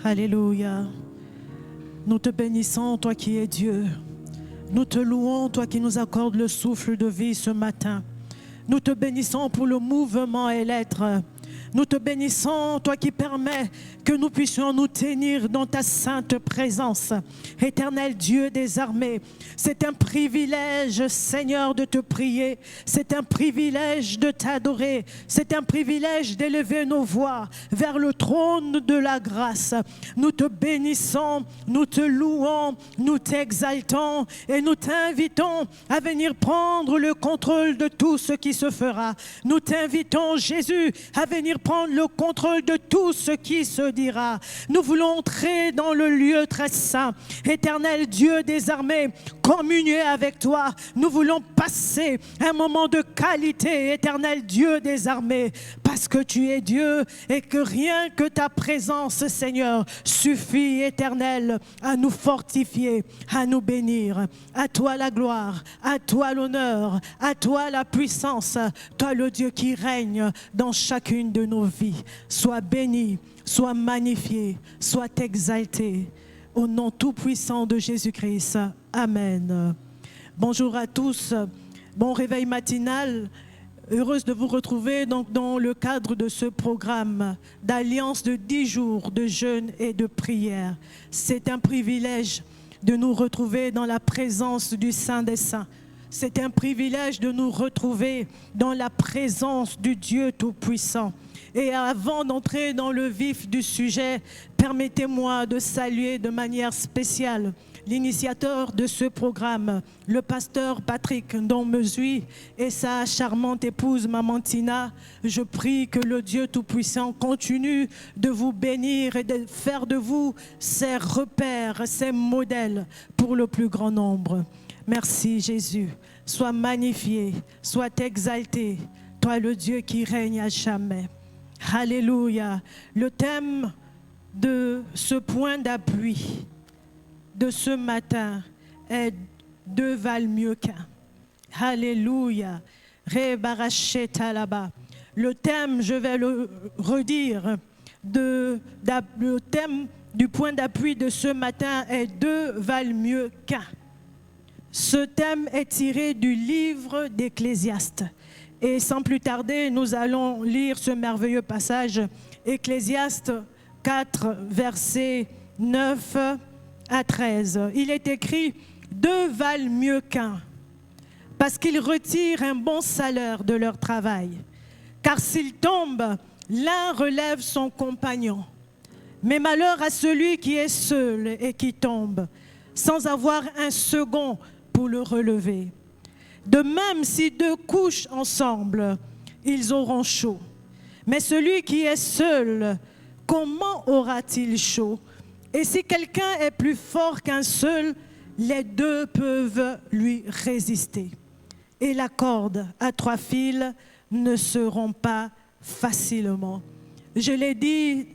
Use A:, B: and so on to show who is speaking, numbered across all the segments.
A: Alléluia. Nous te bénissons, toi qui es Dieu. Nous te louons, toi qui nous accordes le souffle de vie ce matin. Nous te bénissons pour le mouvement et l'être. Nous te bénissons, toi qui permets que nous puissions nous tenir dans ta sainte présence. Éternel Dieu des armées, c'est un privilège, Seigneur, de te prier. C'est un privilège de t'adorer. C'est un privilège d'élever nos voix vers le trône de la grâce. Nous te bénissons, nous te louons, nous t'exaltons et nous t'invitons à venir prendre le contrôle de tout ce qui se fera. Nous t'invitons, Jésus, à venir prendre le contrôle de tout ce qui se dira. Nous voulons entrer dans le lieu très saint. Éternel Dieu des armées, communier avec toi. Nous voulons passer un moment de qualité, éternel Dieu des armées, parce que tu es Dieu et que rien que ta présence, Seigneur, suffit, éternel, à nous fortifier, à nous bénir. À toi la gloire, à toi l'honneur, à toi la puissance, toi le Dieu qui règne dans chacune de nos vies. Sois béni, sois magnifié, sois exalté. Au nom tout-puissant de Jésus-Christ. Amen. Bonjour à tous. Bon réveil matinal. Heureuse de vous retrouver donc dans le cadre de ce programme d'alliance de 10 jours de jeûne et de prière. C'est un privilège de nous retrouver dans la présence du Saint des Saints. C'est un privilège de nous retrouver dans la présence du Dieu Tout-Puissant. Et avant d'entrer dans le vif du sujet, permettez-moi de saluer de manière spéciale l'initiateur de ce programme, le pasteur Patrick Ndomezui et sa charmante épouse Maman Tina. Je prie que le Dieu Tout-Puissant continue de vous bénir et de faire de vous ses repères, ses modèles pour le plus grand nombre. Merci Jésus. Sois magnifié, sois exalté, toi le Dieu qui règne à jamais. Alléluia. Le thème de ce point d'appui de ce matin est « Deux valent mieux qu'un ». Alléluia. là-bas. Le thème, je vais le redire, le thème du point d'appui de ce matin est « Deux valent mieux qu'un ». Ce thème est tiré du livre d'Ecclésiaste. Et sans plus tarder, nous allons lire ce merveilleux passage, Ecclésiaste 4, versets 9 à 13. Il est écrit « Deux valent mieux qu'un, parce qu'ils retirent un bon salaire de leur travail. Car s'ils tombent, l'un relève son compagnon. Mais malheur à celui qui est seul et qui tombe, sans avoir un second pour le relever. De même, si deux couchent ensemble, ils auront chaud. Mais celui qui est seul, comment aura-t-il chaud? Et si quelqu'un est plus fort qu'un seul, les deux peuvent lui résister. Et la corde à 3 fils ne se rompt pas facilement. Je l'ai dit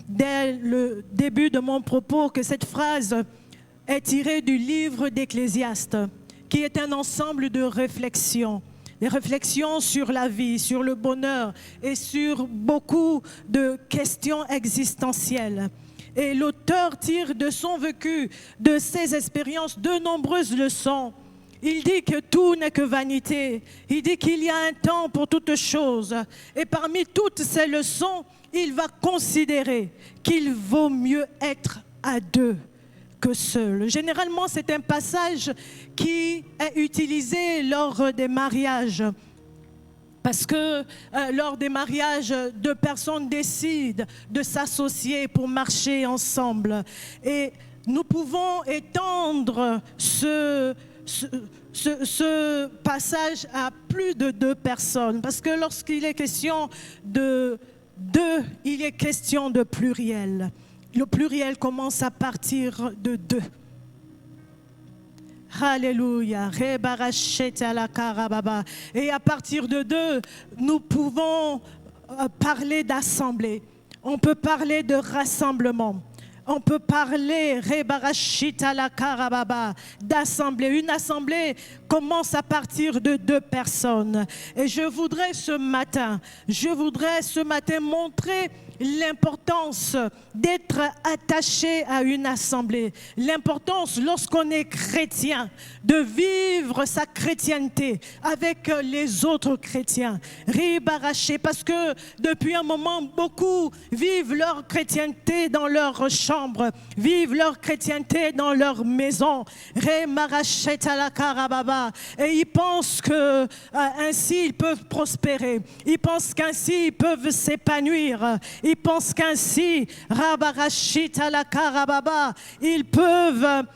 A: dès le début de mon propos que cette phrase est tirée du livre d'Ecclésiaste, qui est un ensemble de réflexions. Des réflexions sur la vie, sur le bonheur et sur beaucoup de questions existentielles. Et l'auteur tire de son vécu, de ses expériences, de nombreuses leçons. Il dit que tout n'est que vanité. Il dit qu'il y a un temps pour toutes choses. Et parmi toutes ces leçons, il va considérer qu'il vaut mieux être à deux que seul. Généralement, c'est un passage qui est utilisé lors des mariages. Parce que lors des mariages, 2 personnes décident de s'associer pour marcher ensemble. Et nous pouvons étendre ce passage à plus de 2 personnes. Parce que lorsqu'il est question de 2, il est question de pluriel. Le pluriel commence à partir de 2. Alléluia. Et à partir de 2, nous pouvons parler d'assemblée. On peut parler de rassemblement. On peut parler d'assemblée. Une assemblée commence à partir de 2 personnes. Et je voudrais ce matin montrer l'importance d'être attaché à une assemblée, l'importance lorsqu'on est chrétien, de vivre sa chrétienté avec les autres chrétiens. Ribaraché, parce que depuis un moment, beaucoup vivent leur chrétienté dans leur chambre, vivent leur chrétienté dans leur maison. Et ils pensent que ainsi ils peuvent prospérer. Ils pensent qu'ainsi ils peuvent s'épanouir. Ils pensent qu'ainsi ils peuvent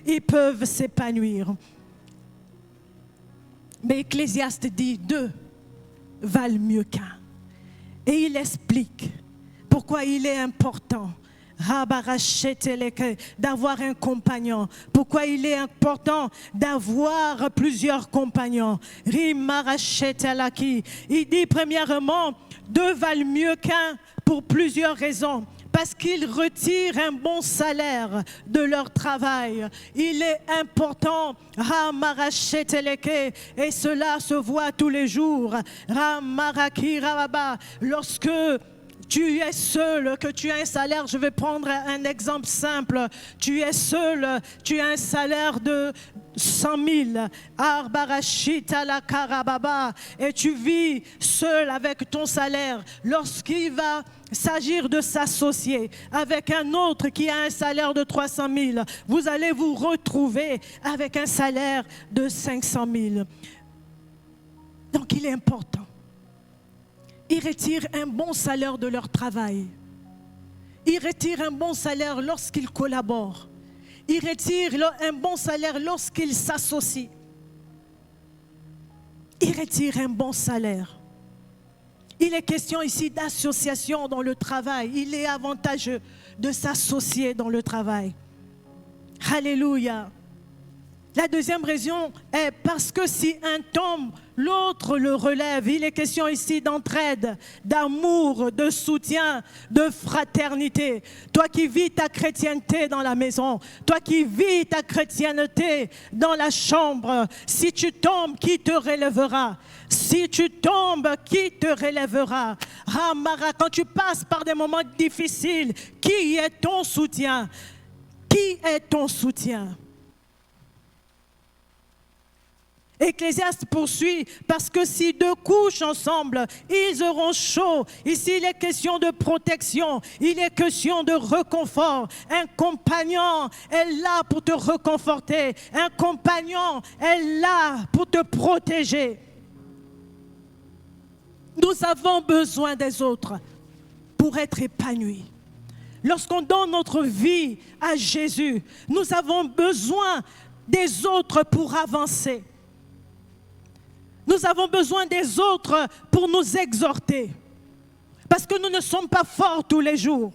A: ils peuvent s'épanouir. Mais Ecclésiaste dit 2 valent mieux qu'un. Et il explique pourquoi il est important d'avoir un compagnon. Pourquoi il est important d'avoir plusieurs compagnons. Il dit premièrement, 2 valent mieux qu'un pour plusieurs raisons. Parce qu'ils retirent un bon salaire de leur travail. Il est important, et cela se voit tous les jours. Lorsque tu es seul, que tu as un salaire, je vais prendre un exemple simple. Tu es seul, tu as un salaire de 100 000, et tu vis seul avec ton salaire. Lorsqu'il va s'agir de s'associer avec un autre qui a un salaire de 300 000, vous allez vous retrouver avec un salaire de 500 000. Donc il est important. Ils retirent un bon salaire de leur travail. Ils retirent un bon salaire lorsqu'ils collaborent. Ils retirent un bon salaire lorsqu'ils s'associent. Ils retirent un bon salaire. Il est question ici d'association dans le travail. Il est avantageux de s'associer dans le travail. Alléluia. La deuxième raison est parce que si un tombe, l'autre le relève. Il est question ici d'entraide, d'amour, de soutien, de fraternité. Toi qui vis ta chrétienté dans la maison, toi qui vis ta chrétienté dans la chambre, si tu tombes, qui te relèvera? Si tu tombes, qui te relèvera? Quand tu passes par des moments difficiles, qui est ton soutien? Qui est ton soutien? Ecclésiaste poursuit, parce que si 2 couchent ensemble, ils auront chaud. Ici, il est question de protection, il est question de réconfort. Un compagnon est là pour te réconforter. Un compagnon est là pour te protéger. Nous avons besoin des autres pour être épanouis. Lorsqu'on donne notre vie à Jésus, nous avons besoin des autres pour avancer. Nous avons besoin des autres pour nous exhorter. Parce que nous ne sommes pas forts tous les jours.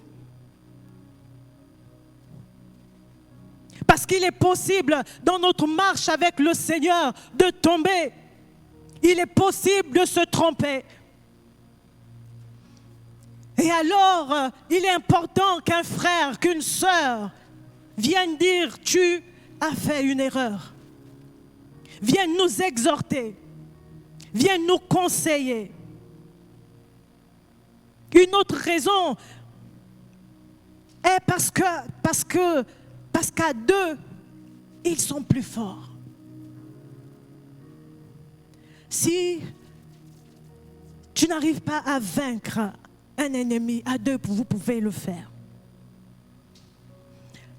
A: Parce qu'il est possible dans notre marche avec le Seigneur de tomber. Il est possible de se tromper. Et alors, il est important qu'un frère, qu'une sœur vienne dire « Tu as fait une erreur ». Vienne nous exhorter. Vienne nous conseiller. Une autre raison est parce qu'à 2, ils sont plus forts. Si tu n'arrives pas à vaincre un ennemi, à 2, vous pouvez le faire.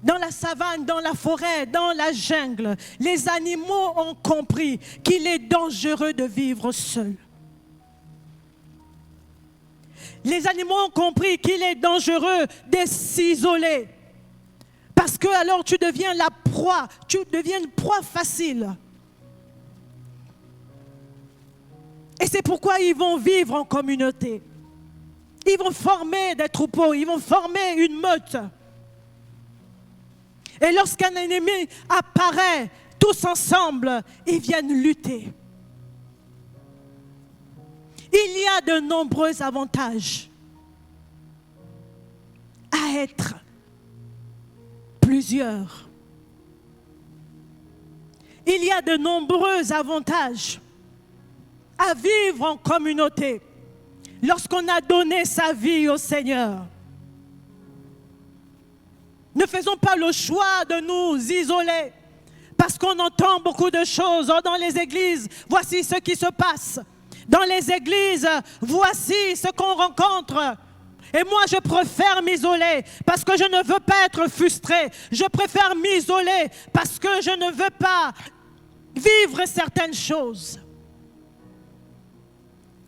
A: Dans la savane, dans la forêt, dans la jungle, les animaux ont compris qu'il est dangereux de vivre seul. Les animaux ont compris qu'il est dangereux de s'isoler. Parce que alors tu deviens la proie, tu deviens une proie facile. Et c'est pourquoi ils vont vivre en communauté. Ils vont former des troupeaux, ils vont former une meute. Et lorsqu'un ennemi apparaît, tous ensemble, ils viennent lutter. Il y a de nombreux avantages à être plusieurs. Il y a de nombreux avantages à vivre en communauté. lorsqu'on a donné sa vie au Seigneur. Ne faisons pas le choix de nous isoler parce qu'on entend beaucoup de choses dans les églises. Voici ce qui se passe. Dans les églises, voici ce qu'on rencontre. Et moi, je préfère m'isoler parce que je ne veux pas être frustré. Je préfère m'isoler parce que je ne veux pas vivre certaines choses.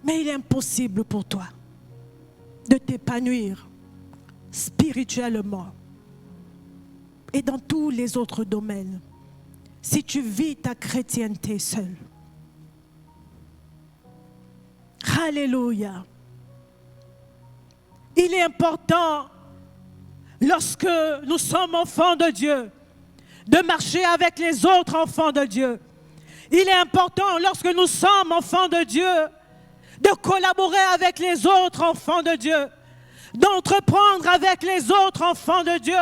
A: Mais il est impossible pour toi de t'épanouir spirituellement et dans tous les autres domaines si tu vis ta chrétienté seule. Alléluia. Il est important, lorsque nous sommes enfants de Dieu, de marcher avec les autres enfants de Dieu. Il est important, lorsque nous sommes enfants de Dieu, de collaborer avec les autres enfants de Dieu, d'entreprendre avec les autres enfants de Dieu.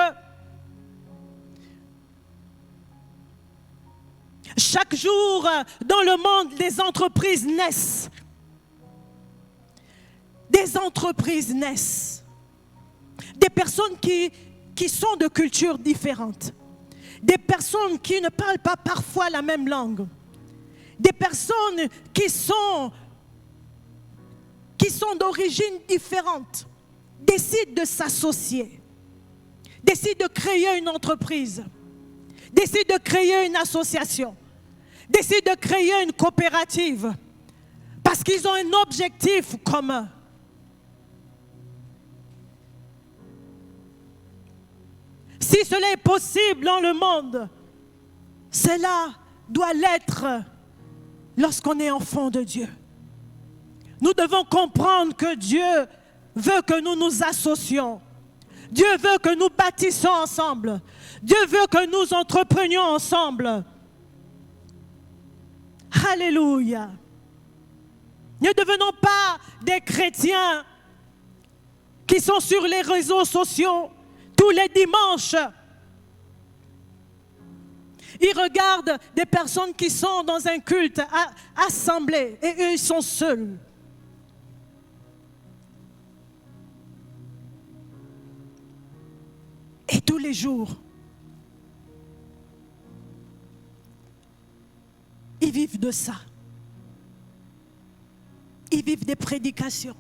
A: Chaque jour, dans le monde, des entreprises naissent. Des entreprises naissent. Des personnes qui sont de cultures différentes. Des personnes qui ne parlent pas parfois la même langue. Des personnes qui sont d'origine différente décident de s'associer, décident de créer une entreprise, décident de créer une association, décident de créer une coopérative parce qu'ils ont un objectif commun. Si cela est possible dans le monde, cela doit l'être lorsqu'on est enfant de Dieu. Nous devons comprendre que Dieu veut que nous nous associons. Dieu veut que nous bâtissons ensemble. Dieu veut que nous entreprenions ensemble. Alléluia. Ne devenons pas des chrétiens qui sont sur les réseaux sociaux tous les dimanches. Ils regardent des personnes qui sont dans un culte assemblés et eux, ils sont seuls. Et tous les jours, ils vivent de ça. Ils vivent des prédications.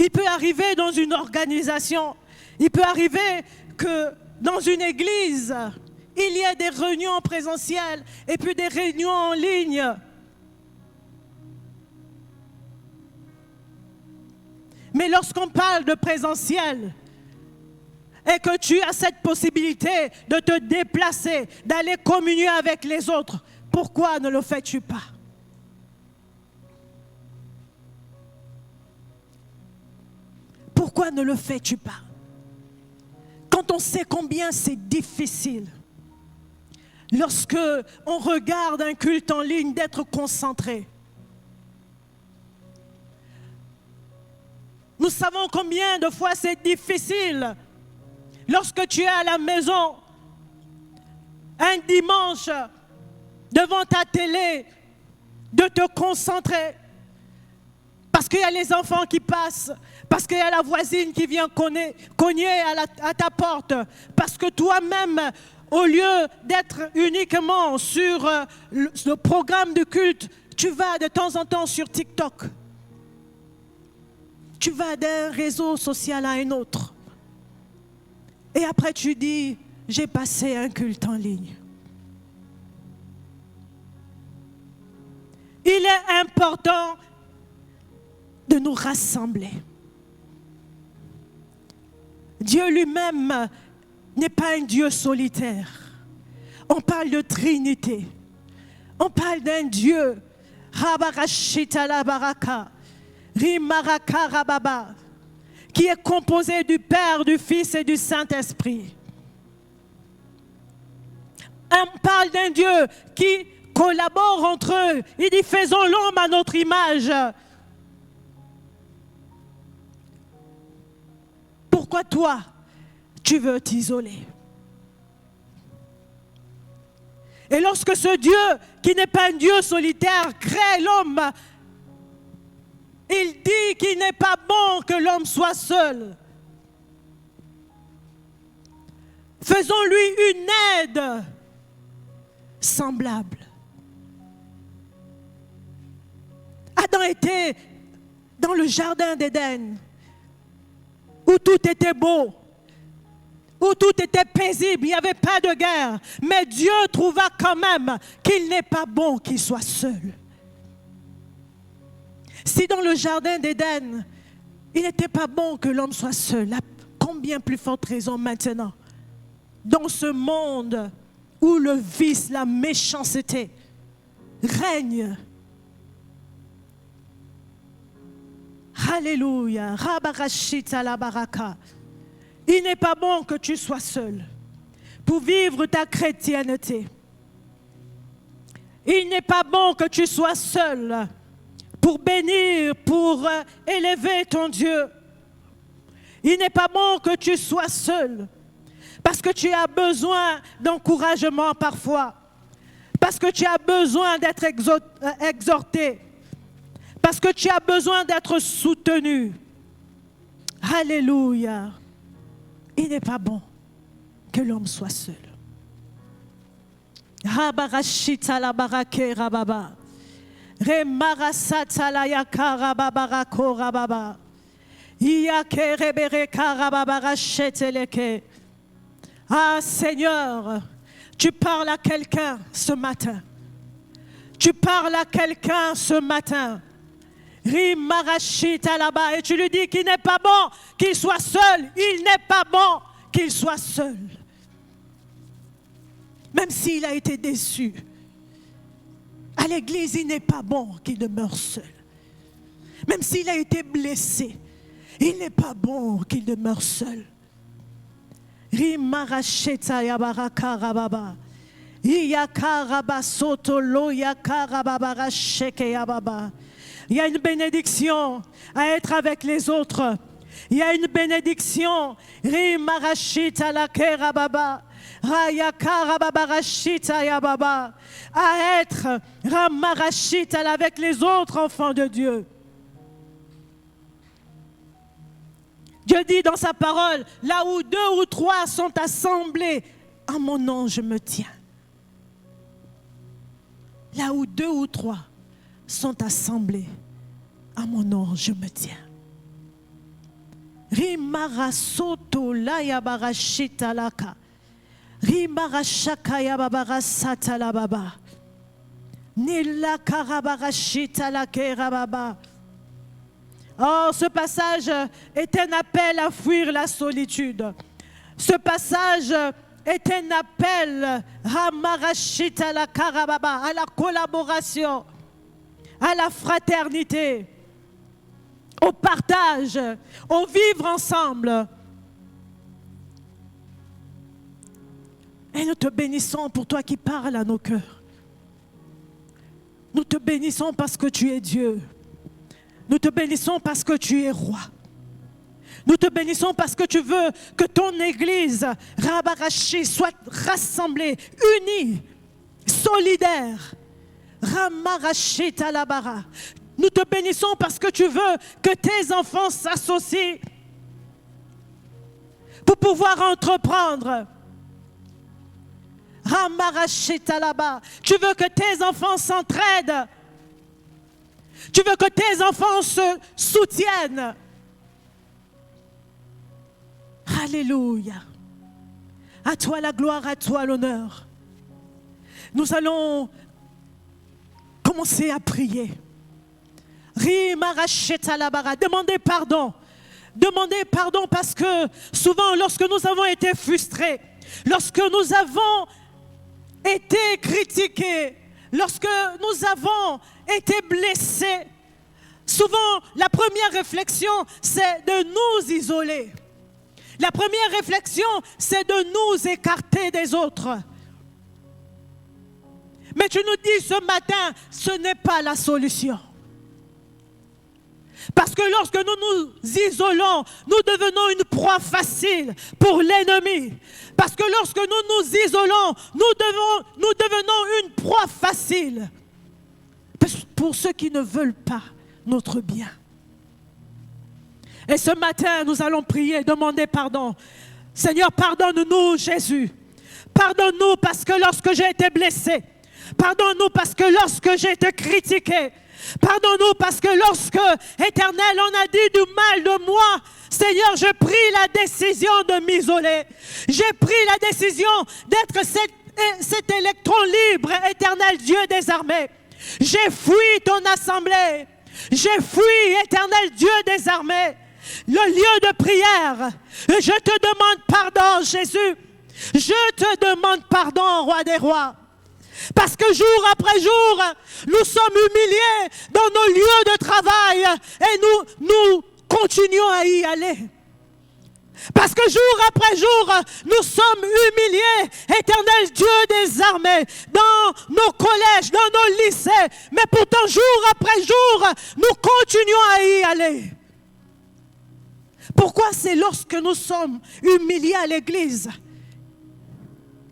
A: Il peut arriver dans une organisation, il peut arriver que dans une église, il y ait des réunions présentielles et puis des réunions en ligne. Mais lorsqu'on parle de présentiel et que tu as cette possibilité de te déplacer, d'aller communier avec les autres, pourquoi ne le fais-tu pas? Pourquoi ne le fais-tu pas? Quand on sait combien c'est difficile, lorsque on regarde un culte en ligne, d'être concentré. Nous savons combien de fois c'est difficile lorsque tu es à la maison, un dimanche, devant ta télé, de te concentrer. Parce qu'il y a les enfants qui passent, parce qu'il y a la voisine qui vient cogner à ta porte, parce que toi-même, au lieu d'être uniquement sur le programme de culte, tu vas de temps en temps sur TikTok. Tu vas d'un réseau social à un autre. Et après tu dis, j'ai passé un culte en ligne. Il est important de nous rassembler. Dieu lui-même n'est pas un Dieu solitaire. On parle de Trinité. On parle d'un Dieu, qui est composé du Père, du Fils et du Saint-Esprit. On parle d'un Dieu qui collabore entre eux. Il dit, faisons l'homme à notre image. Pourquoi toi, tu veux t'isoler? Et lorsque ce Dieu, qui n'est pas un Dieu solitaire, crée l'homme il dit qu'il n'est pas bon que l'homme soit seul. Faisons-lui une aide semblable. Adam était dans le jardin d'Éden, où tout était beau, où tout était paisible, il n'y avait pas de guerre. Mais Dieu trouva quand même qu'il n'est pas bon qu'il soit seul. Si dans le jardin d'Éden, il n'était pas bon que l'homme soit seul, à combien plus forte raison maintenant, dans ce monde où le vice, la méchanceté règne. Alléluia. Rabarashita la baraka. Il n'est pas bon que tu sois seul pour vivre ta chrétienté. Il n'est pas bon que tu sois seul pour bénir, pour élever ton Dieu. Il n'est pas bon que tu sois seul parce que tu as besoin d'encouragement parfois, parce que tu as besoin d'être exhorté, parce que tu as besoin d'être soutenu. Alléluia. Il n'est pas bon que l'homme soit seul. Rabarashita la barake rababa. Remarasata la yaka rababarako rababa. Iyake rebereka rababarasheteleke. Ah Seigneur, tu parles à quelqu'un ce matin. Tu parles à quelqu'un ce matin. Rimarashita là-bas, et tu lui dis qu'il n'est pas bon qu'il soit seul. Il n'est pas bon qu'il soit seul. Même s'il a été déçu. À l'église, il n'est pas bon qu'il demeure seul. Même s'il a été blessé, il n'est pas bon qu'il demeure seul. Rimarashita yabaraka rababa. Iyaka rabasoto lo yaka rababarasheke yababa. Il y a une bénédiction à être avec les autres. Il y a une bénédiction. Rimarashita la kerababa. Rayaka rababarashita yababa. À être ramarashita avec les autres enfants de Dieu. Dieu dit dans sa parole, là où 2 ou 3 sont assemblés, en mon nom je me tiens. Là où 2 ou 3 sont assemblés, à mon nom je me tiens. Rimarasoto la yabarashita laka. Rimarashaka yababarasata la baba. Nila karabarashita la kerababa. Oh, ce passage est un appel à fuir la solitude. Ce passage est un appel Ramarashita la karababa, à la collaboration, à la fraternité, au partage, au vivre ensemble. Et nous te bénissons pour toi qui parles à nos cœurs. Nous te bénissons parce que tu es Dieu. Nous te bénissons parce que tu es roi. Nous te bénissons parce que tu veux que ton église, Rabarashi, soit rassemblée, unie, solidaire. Ramarashi talabara. Nous te bénissons parce que tu veux que tes enfants s'associent pour pouvoir entreprendre. Ramarashi talaba. Tu veux que tes enfants s'entraident. Tu veux que tes enfants se soutiennent. Alléluia. À toi la gloire, à toi l'honneur. Nous allons commencer à prier. Demandez pardon. Demandez pardon parce que souvent lorsque nous avons été frustrés, lorsque nous avons été critiqués, lorsque nous avons été blessés, souvent la première réflexion c'est de nous isoler. La première réflexion c'est de nous écarter des autres. Mais tu nous dis ce matin, ce n'est pas la solution. Parce que lorsque nous nous isolons, nous devenons une proie facile pour l'ennemi. Parce que lorsque nous nous isolons, nous devenons une proie facile pour ceux qui ne veulent pas notre bien. Et ce matin, nous allons prier, demander pardon. Seigneur, pardonne-nous, Jésus. Pardonne-nous parce que lorsque j'ai été blessé, pardonne-nous parce que lorsque j'ai été critiqué, pardonne-nous parce que lorsque, Éternel, on a dit du mal de moi, Seigneur, j'ai pris la décision de m'isoler. J'ai pris la décision d'être cet électron libre, Éternel Dieu des armées. J'ai fui ton assemblée. J'ai fui, Éternel Dieu des armées, le lieu de prière. Et je te demande pardon, Jésus. Je te demande pardon, Roi des rois. Parce que jour après jour, nous sommes humiliés dans nos lieux de travail et nous continuons à y aller. Parce que jour après jour, nous sommes humiliés, Éternel Dieu des armées, dans nos collèges, dans nos lycées. Mais pourtant, jour après jour, nous continuons à y aller. Pourquoi c'est lorsque nous sommes humiliés à l'église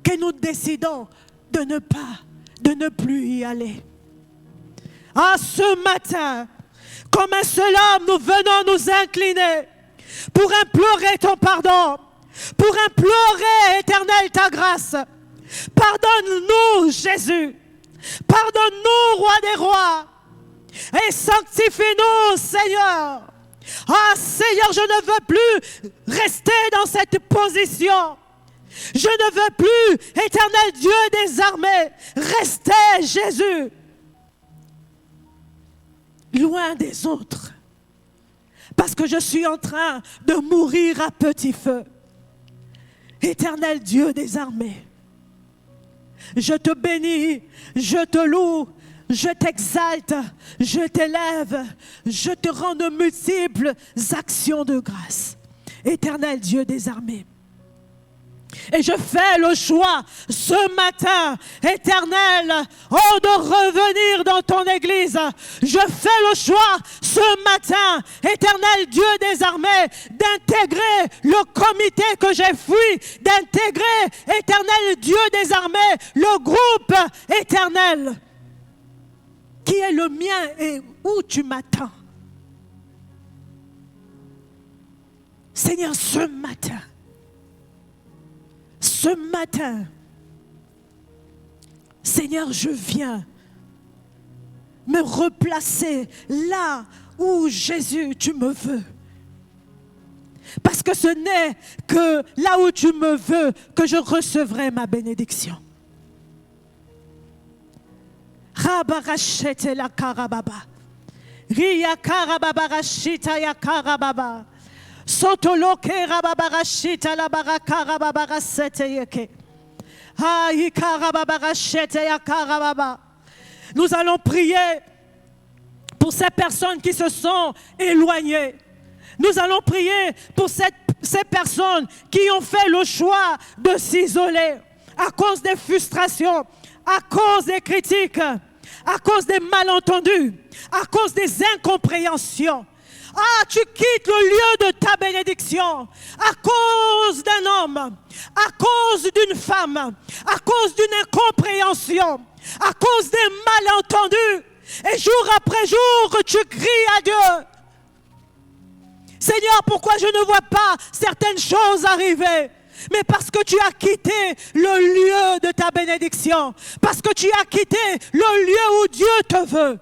A: que nous décidons de ne plus y aller? Ah, ce matin, comme un seul homme, nous venons nous incliner pour implorer ton pardon, pour implorer, Éternel, ta grâce. Pardonne-nous, Jésus. Pardonne-nous, Roi des rois. Et sanctifie-nous, Seigneur. Ah, Seigneur, je ne veux plus rester dans cette position. Je ne veux plus, Éternel Dieu des armées, rester, Jésus, loin des autres. Parce que je suis en train de mourir à petit feu. Éternel Dieu des armées, je te bénis, je te loue, je t'exalte, je t'élève, je te rends de multiples actions de grâce. Éternel Dieu des armées. Et je fais le choix ce matin, Éternel, de revenir dans ton église. Je fais le choix ce matin, Éternel Dieu des armées, d'intégrer le comité que j'ai fui, d'intégrer, Éternel Dieu des armées, le groupe éternel qui est le mien et où tu m'attends. Seigneur, ce matin, Seigneur, je viens me replacer là où, Jésus, tu me veux. Parce que ce n'est que là où tu me veux que je recevrai ma bénédiction. Rabarachete la karababa. Ria karababa rachita ya karababa. Sotoloke rababarachita la baraka rababarasete yeke. Aïe karababarachete ya karababa. Nous allons prier pour ces personnes qui se sont éloignées. Nous allons prier pour ces personnes qui ont fait le choix de s'isoler à cause des frustrations, à cause des critiques, à cause des malentendus, à cause des incompréhensions. Ah, tu quittes le lieu de ta bénédiction à cause d'un homme, à cause d'une femme, à cause d'une incompréhension, à cause des malentendus. Et jour après jour, tu cries à Dieu. Seigneur, pourquoi je ne vois pas certaines choses arriver? Mais parce que tu as quitté le lieu de ta bénédiction. Parce que tu as quitté le lieu où Dieu te veut.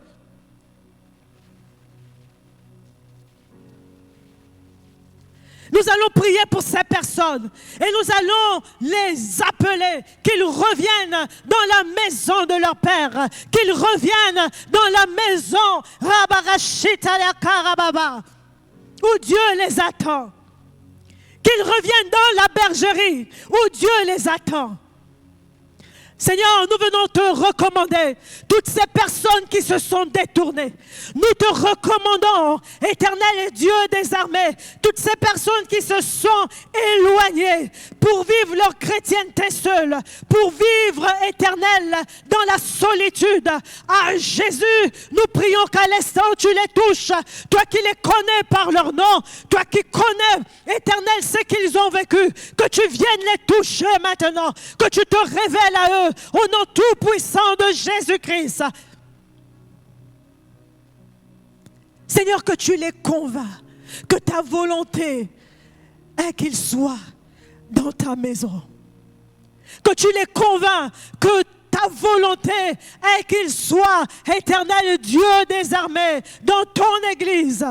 A: Nous allons prier pour ces personnes et nous allons les appeler, qu'ils reviennent dans la maison de leur Père, qu'ils reviennent dans la maison où Dieu les attend, qu'ils reviennent dans la bergerie où Dieu les attend. Seigneur, nous venons te recommander toutes ces personnes qui se sont détournées. Nous te recommandons, Éternel Dieu des armées, toutes ces personnes qui se sont éloignées pour vivre leur chrétienté seule, pour vivre, Éternel, dans la solitude. Ah Jésus, nous prions qu'à l'instant tu les touches, toi qui les connais par leur nom, toi qui connais, Éternel, ce qu'ils ont vécu, que tu viennes les toucher maintenant, que tu te révèles à eux. Au nom tout-puissant de Jésus-Christ. Seigneur, que tu les convaincs que ta volonté est qu'il soit dans ta maison. Que tu les convaincs que ta volonté est qu'il soit, Éternel Dieu des armées, dans ton Église.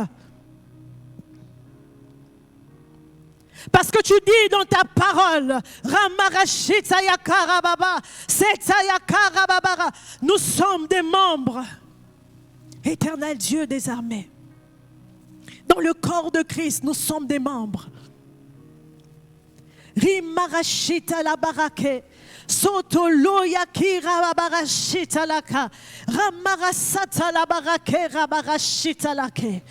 A: Parce que tu dis dans ta parole, nous sommes des membres, Éternel Dieu des armées. Dans le corps de Christ, nous sommes des membres. Rimarashita la barake, sotoloya kira barashita laka, ramarasata la barake, rabarashita lake.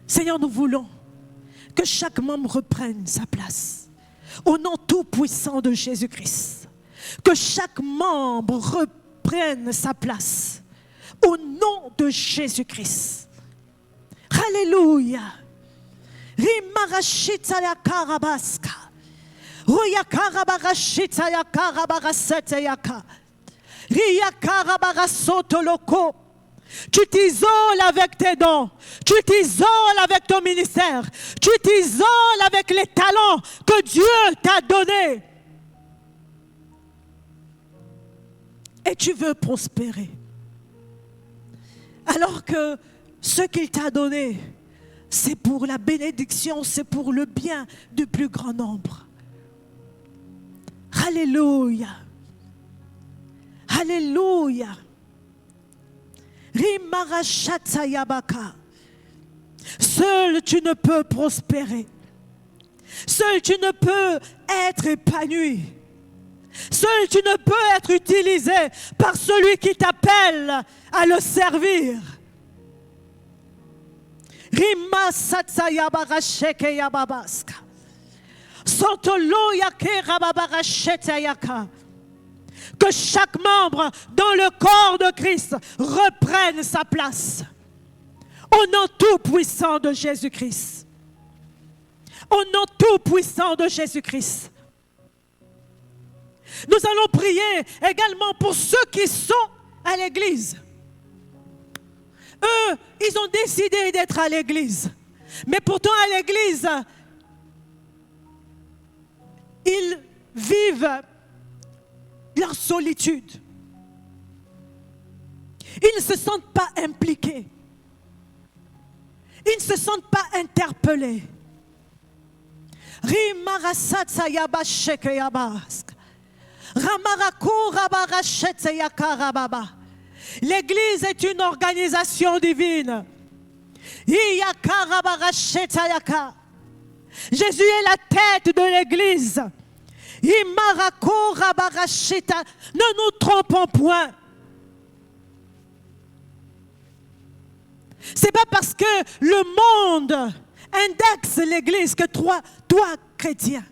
A: Seigneur, nous voulons que chaque membre reprenne sa place. Au nom tout puissant de Jésus-Christ. Que chaque membre reprenne sa place. Au nom de Jésus-Christ. Alléluia. Rimarashita ya karabaska. Roya karabarashita ya karabarasete yaka. Riya karabarasoto loko. Tu t'isoles avec tes dons, tu t'isoles avec ton ministère, tu t'isoles avec les talents que Dieu t'a donnés. Et tu veux prospérer. Alors que ce qu'il t'a donné, c'est pour la bénédiction, c'est pour le bien du plus grand nombre. Alléluia. Alléluia. Seul tu ne peux prospérer. Seul tu ne peux être épanoui. Seul tu ne peux être utilisé par celui qui t'appelle à le servir. Rima satsaya barasheke yababaska. Sotolo yake rababarashete yaka. Que chaque membre dans le corps de Christ reprenne sa place. Au nom tout puissant de Jésus-Christ. Au nom tout puissant de Jésus-Christ. Nous allons prier également pour ceux qui sont à l'église. Eux, ils ont décidé d'être à l'église. Mais pourtant à l'église, ils vivent leur solitude. Ils ne se sentent pas impliqués. Ils ne se sentent pas interpellés. L'église est une organisation divine. Jésus est la tête de l'église. Ne nous trompons point. C'est pas parce que le monde indexe l'église que toi chrétien,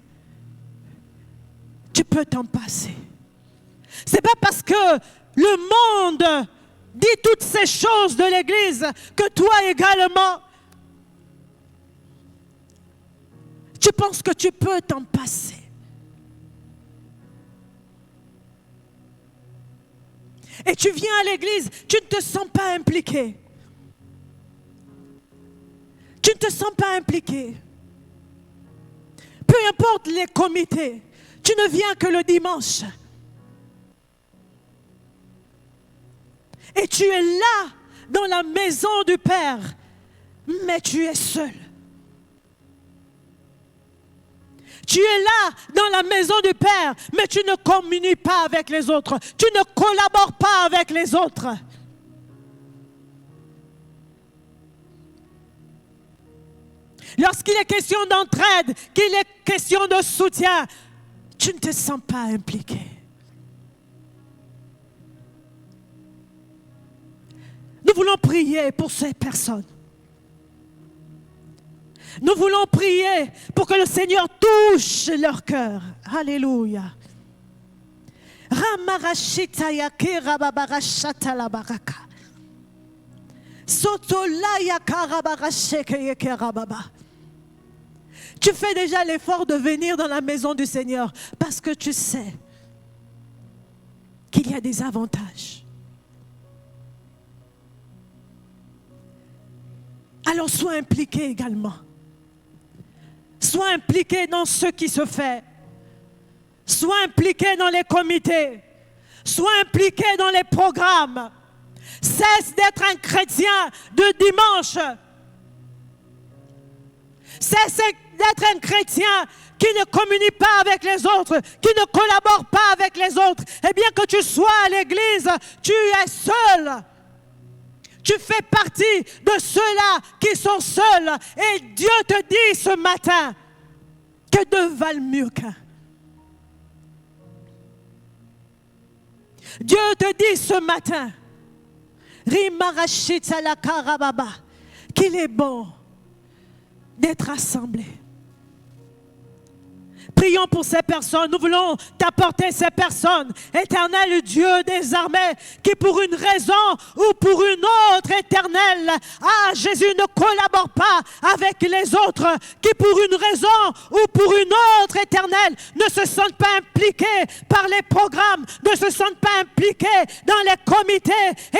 A: tu peux t'en passer. C'est pas parce que le monde dit toutes ces choses de l'église que toi également, tu penses que tu peux t'en passer. Et tu viens à l'église, tu ne te sens pas impliqué. Tu ne te sens pas impliqué. Peu importe les comités, tu ne viens que le dimanche. Et tu es là, dans la maison du Père, mais tu es seul. Tu es là dans la maison du Père, mais tu ne communies pas avec les autres. Tu ne collabores pas avec les autres. Lorsqu'il est question d'entraide, qu'il est question de soutien, tu ne te sens pas impliqué. Nous voulons prier pour ces personnes. Nous voulons prier pour que le Seigneur touche leur cœur. Alléluia. Ramarashita yake rababarashata la baraka. Sotola yaka rabarasheke yeke rababa. Tu fais déjà l'effort de venir dans la maison du Seigneur parce que tu sais qu'il y a des avantages. Alors sois impliqué également. Sois impliqué dans ce qui se fait. Sois impliqué dans les comités. Sois impliqué dans les programmes. Cesse d'être un chrétien de dimanche. Cesse d'être un chrétien qui ne communie pas avec les autres, qui ne collabore pas avec les autres. Et bien que tu sois à l'église, tu es seul. Tu fais partie de ceux-là qui sont seuls. Et Dieu te dit ce matin que deux valent mieux qu'un. Dieu te dit ce matin qu'il est bon d'être assemblés. Prions pour ces personnes. Nous voulons t'apporter ces personnes. Éternel Dieu des armées, qui pour une raison ou pour une autre, éternel, Jésus ne collabore pas avec les autres, qui pour une raison ou pour une autre, éternel, ne se sentent pas impliqués par les programmes, ne se sentent pas impliqués dans les comités.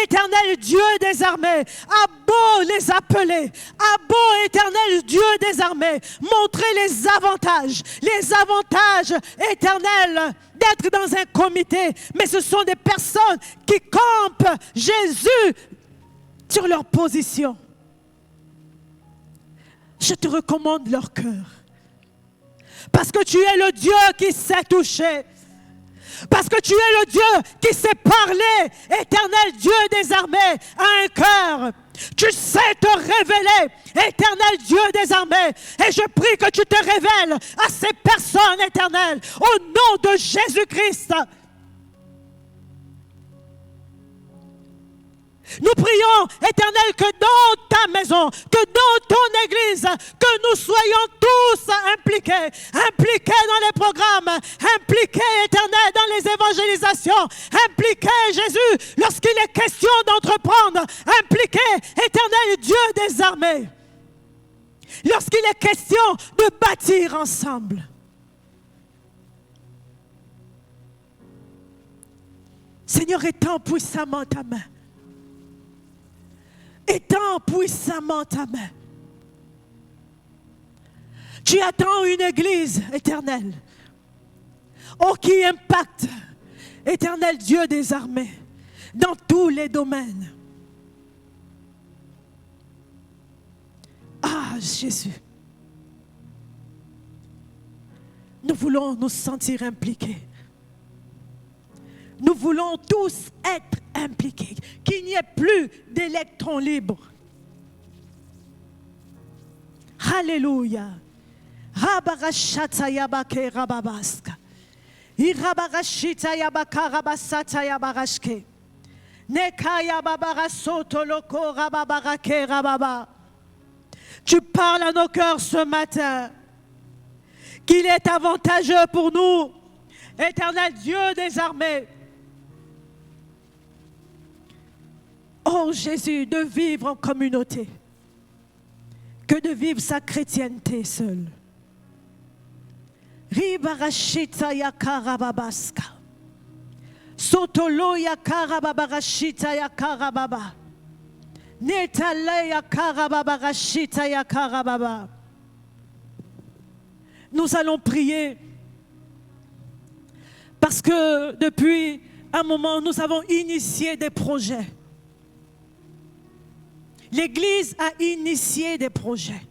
A: Éternel Dieu des armées, a beau les appeler, a beau, éternel Dieu des armées, montrer les avantages éternels d'être dans un comité, mais ce sont des personnes qui campent Jésus sur leur position. Je te recommande leur cœur, parce que tu es le Dieu qui sait toucher, parce que tu es le Dieu qui sait parler, éternel Dieu des armées, à un cœur. Tu sais te révéler, éternel Dieu des armées. Et je prie que tu te révèles à ces personnes, éternelles, au nom de Jésus-Christ. Nous prions, éternel, que dans ta maison, que dans ton église, que nous soyons tous impliqués dans les programmes, impliqués, éternel, dans les évangélisations, impliqués, Jésus, lorsqu'il est question d'entreprendre, impliqués, éternel Dieu des armées, lorsqu'il est question de bâtir ensemble. Seigneur, étends puissamment ta main. Étends puissamment ta main. Tu attends une église éternelle, qui impacte, éternel Dieu des armées, dans tous les domaines. Jésus, nous voulons nous sentir impliqués. Nous voulons tous être impliqués, qu'il n'y ait plus d'électrons libres. Alléluia. Tu parles à nos cœurs ce matin qu'il est avantageux pour nous, éternel Dieu des armées, oh Jésus, de vivre en communauté, que de vivre sa chrétienté seule. Ribarashita yakarababaska. Sotolo yakarababarashita yakarababa. Netale yakarababarashita yakarababa. Nous allons prier parce que depuis un moment, nous avons initié des projets. L'Église a initié des projets.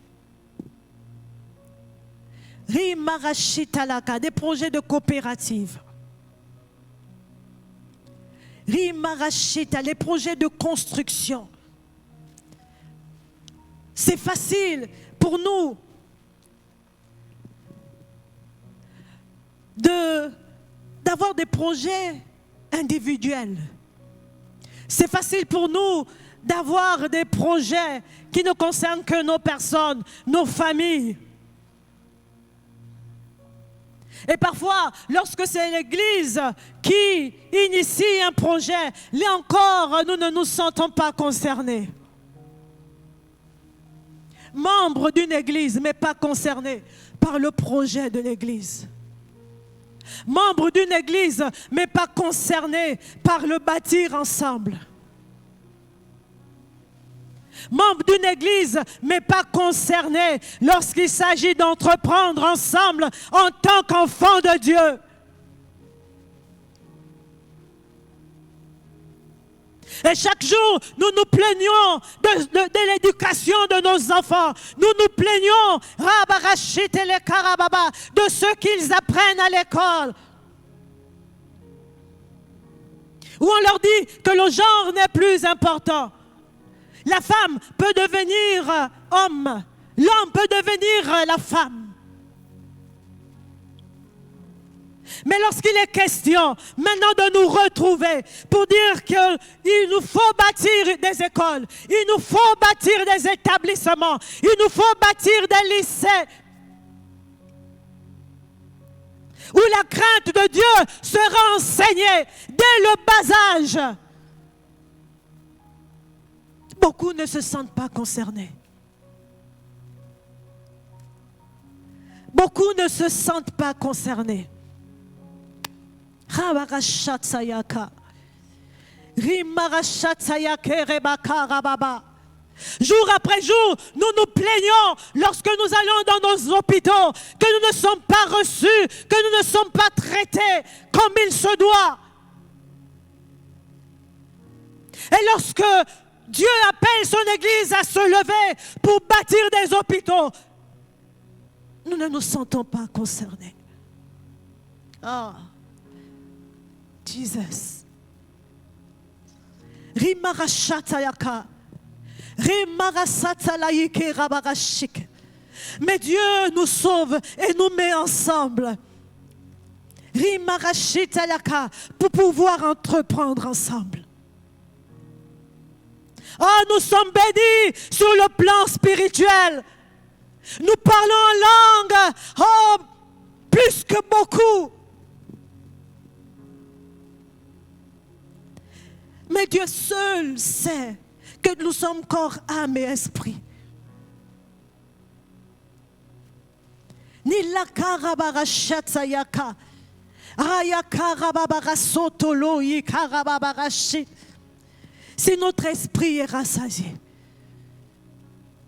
A: Rimarashitalaka, des projets de coopérative. Rimarashita, les projets de construction. C'est facile pour nous d'avoir des projets individuels. C'est facile pour nous d'avoir des projets qui ne concernent que nos personnes, nos familles. Et parfois, lorsque c'est l'Église qui initie un projet, là encore, nous ne nous sentons pas concernés. Membres d'une Église, mais pas concernés par le projet de l'Église. Membres d'une Église, mais pas concernés par le bâtir ensemble. membre d'une église, mais pas concerné lorsqu'il s'agit d'entreprendre ensemble en tant qu'enfants de Dieu. Et chaque jour, nous nous plaignons de l'éducation de nos enfants. Nous nous plaignons de ce qu'ils apprennent à l'école. Où on leur dit que le genre n'est plus important. La femme peut devenir homme. L'homme peut devenir la femme. Mais lorsqu'il est question maintenant de nous retrouver pour dire qu'il nous faut bâtir des écoles, il nous faut bâtir des établissements, il nous faut bâtir des lycées où la crainte de Dieu sera enseignée dès le bas âge. Beaucoup ne se sentent pas concernés. Beaucoup ne se sentent pas concernés. Jour après jour, nous nous plaignons lorsque nous allons dans nos hôpitaux que nous ne sommes pas reçus, que nous ne sommes pas traités comme il se doit. Et lorsque Dieu appelle son Église à se lever pour bâtir des hôpitaux, nous ne nous sentons pas concernés. Ah, Jesus. Mais Dieu nous sauve et nous met ensemble pour pouvoir entreprendre ensemble. Oh, nous sommes bénis sur le plan spirituel. Nous parlons en langue, oh, plus que beaucoup. Mais Dieu seul sait que nous sommes corps, âme et esprit. Ni la karabarashatsayaka, ayakarababarassotolo yikarababarashi. Si notre esprit est rassasié,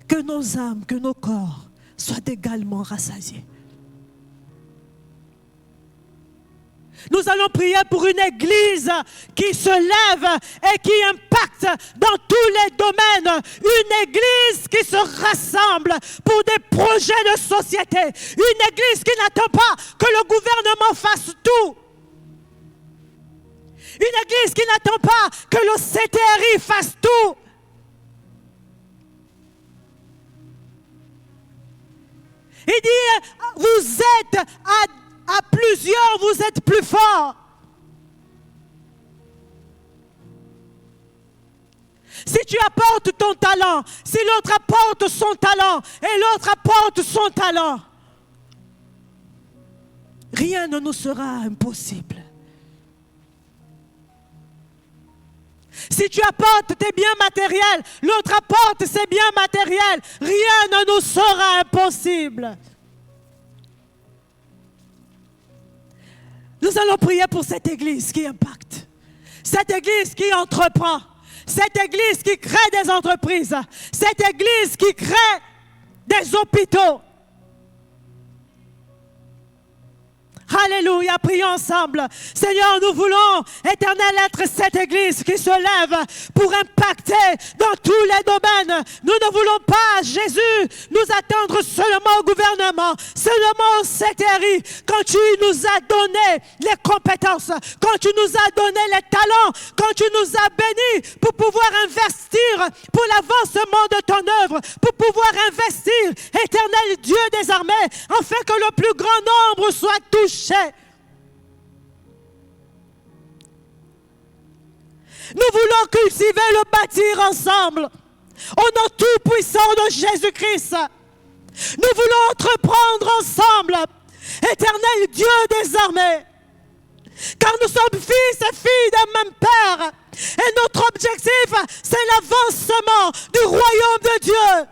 A: que nos âmes, que nos corps soient également rassasiés. Nous allons prier pour une église qui se lève et qui impacte dans tous les domaines. Une église qui se rassemble pour des projets de société. Une église qui n'attend pas que le gouvernement fasse tout. Une église qui n'attend pas que le CTRI fasse tout. Il dit, vous êtes à plusieurs, vous êtes plus forts. Si tu apportes ton talent, si l'autre apporte son talent et l'autre apporte son talent, rien ne nous sera impossible. Si tu apportes tes biens matériels, l'autre apporte ses biens matériels, rien ne nous sera impossible. Nous allons prier pour cette église qui impacte, cette église qui entreprend, cette église qui crée des entreprises, cette église qui crée des hôpitaux. Alléluia, prions ensemble. Seigneur, nous voulons, Éternel, être cette église qui se lève pour impacter dans tous les domaines. Nous ne voulons pas, Jésus, nous attendre seulement au gouvernement, seulement au CTRI. Quand tu nous as donné les compétences, quand tu nous as donné les talents, quand tu nous as bénis pour pouvoir investir pour l'avancement de ton œuvre, pour pouvoir investir, Éternel Dieu des armées, afin que le plus grand nombre soit touché. Nous voulons cultiver le bâtir ensemble au nom tout puissant de Jésus-Christ. Nous voulons entreprendre ensemble, Éternel Dieu des armées, car nous sommes fils et filles d'un même Père et notre objectif c'est l'avancement du royaume de Dieu.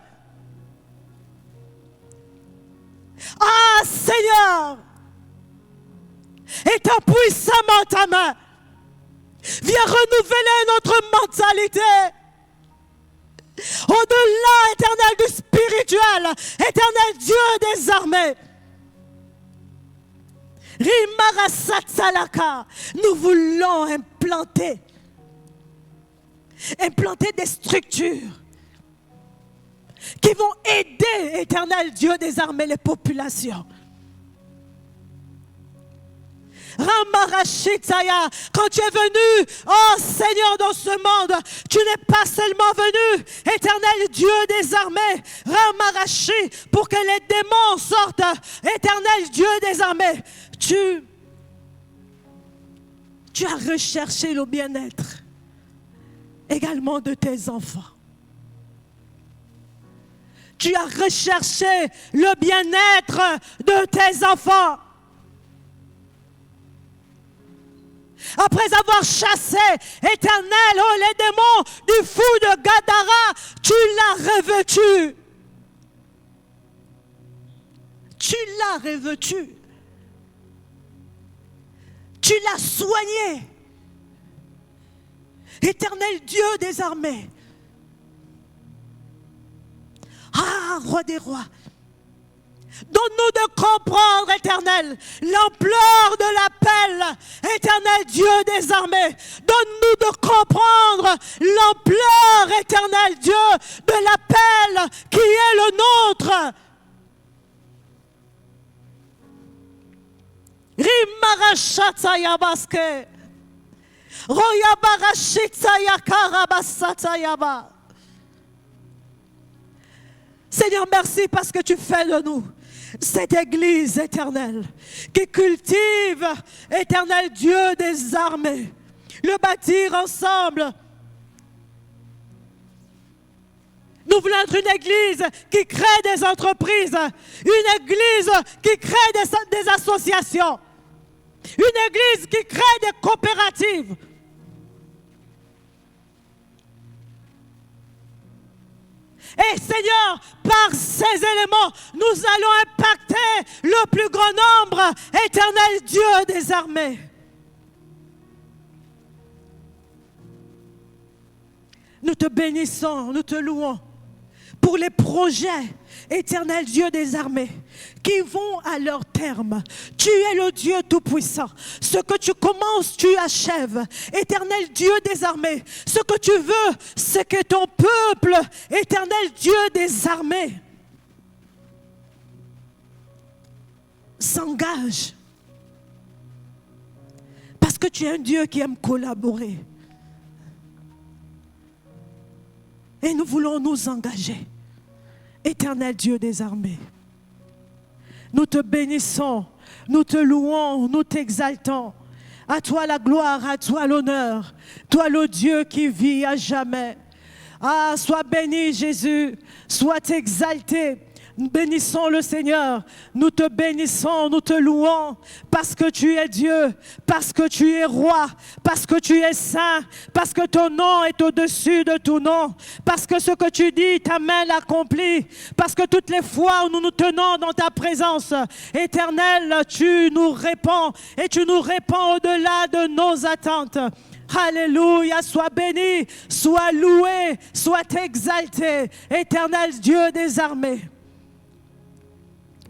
A: Ah Seigneur, étends puissamment ta main. Viens renouveler notre mentalité. Au-delà, Éternel, du spirituel, Éternel Dieu des armées. Rimarasatsalaka, nous voulons implanter des structures qui vont aider, Éternel Dieu des armées, les populations. Ramarashitaya, quand tu es venu, oh Seigneur, dans ce monde, tu n'es pas seulement venu, Éternel Dieu des armées, Ramarashi, pour que les démons sortent, Éternel Dieu des armées. Tu as recherché le bien-être également de tes enfants. Tu as recherché le bien-être de tes enfants. Après avoir chassé, Éternel, oh les démons du fou de Gadara, tu l'as revêtu. Tu l'as revêtu. Tu l'as soigné. Éternel Dieu des armées. Ah, roi des rois. Donne-nous de comprendre, Éternel, l'ampleur de l'appel, Éternel Dieu des armées. Donne-nous de comprendre l'ampleur, Éternel Dieu, de l'appel qui est le nôtre. Rimarashatsayabaske. Royabarashitsayakarabasatsayaba. Seigneur, merci parce que tu fais de nous cette église éternelle qui cultive, Éternel Dieu des armées, le bâtir ensemble. Nous voulons être une église qui crée des entreprises, une église qui crée des associations, une église qui crée des coopératives. Et Seigneur, par ces éléments, nous allons impacter le plus grand nombre, Éternel Dieu des armées. Nous te bénissons, nous te louons pour les projets, Éternel Dieu des armées, qui vont à leur terme. Tu es le Dieu Tout-Puissant. Ce que tu commences, tu achèves. Éternel Dieu des armées, ce que tu veux, c'est que ton peuple, Éternel Dieu des armées, s'engage. Parce que tu es un Dieu qui aime collaborer. Et nous voulons nous engager. Éternel Dieu des armées, nous te bénissons, nous te louons, nous t'exaltons. À toi la gloire, à toi l'honneur, toi le Dieu qui vit à jamais. Ah, sois béni Jésus, sois exalté. Nous bénissons le Seigneur, nous te bénissons, nous te louons, parce que tu es Dieu, parce que tu es roi, parce que tu es saint, parce que ton nom est au-dessus de tout nom, parce que ce que tu dis, ta main l'accomplit, parce que toutes les fois où nous nous tenons dans ta présence, Éternel, tu nous réponds, et tu nous réponds au-delà de nos attentes. Alléluia, sois béni, sois loué, sois exalté, Éternel Dieu des armées.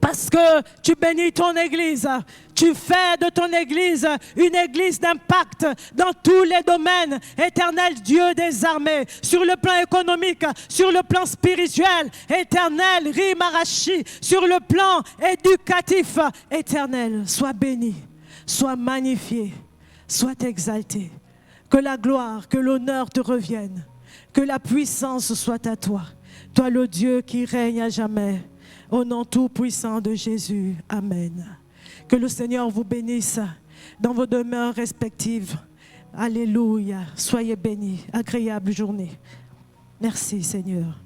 A: Parce que tu bénis ton église, tu fais de ton église une église d'impact dans tous les domaines, Éternel Dieu des armées, sur le plan économique, sur le plan spirituel, Éternel Rimarashi, sur le plan éducatif, Éternel, sois béni, sois magnifié, sois exalté, que la gloire, que l'honneur te reviennent, que la puissance soit à toi, toi le Dieu qui règne à jamais. Au nom tout-puissant de Jésus. Amen. Que le Seigneur vous bénisse dans vos demeures respectives. Alléluia. Soyez bénis. Agréable journée. Merci Seigneur.